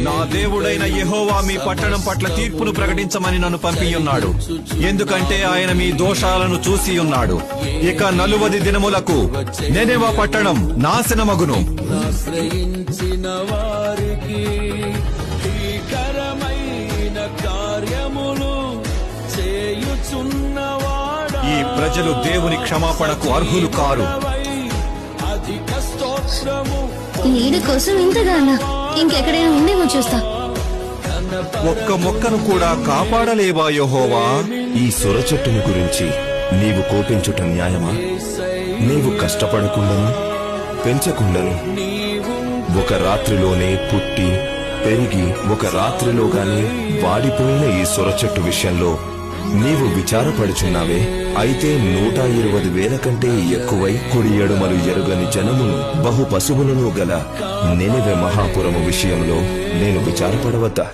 నా దేవుడైన యెహోవా మీ పట్టణం పట్ల తీర్పును ప్రకటించమని నన్ను పంపియున్నాడు. ఎందుకంటే ఆయన మీ దోషాలను చూసి ఉన్నాడు. ఇక 40 దినములకు నెనెవా పట్టణం నాశనమగును. ఈ ప్రజలు దేవుని క్షమాపణకు అర్హులు కారు. నీడి కోసం ఇంతగానా? ఇంకెక్కడైనా ఉండేమో చూస్తా. ఒక్క మొక్కను కూడా కాపాడలేవా యెహోవా? ఈ సొర చెట్టుని గురించి నీవు కోపించుట న్యాయమా? నీవు కష్టపడకుండాను పెంచకుండాను ఒక రాత్రిలోనే పుట్టి పెరిగి ఒక రాత్రిలోగానే వాడిపోయిన ఈ సొర చెట్టు విషయంలో నీవు విచారపడుచున్నావే. అయితే 120,000 కంటే ఎక్కువై కుడి ఎడుమలు ఎరుగని జనమును బహు పశువులను గల నినివె మహాపురము విషయంలో నేను విచారపడవద్దా?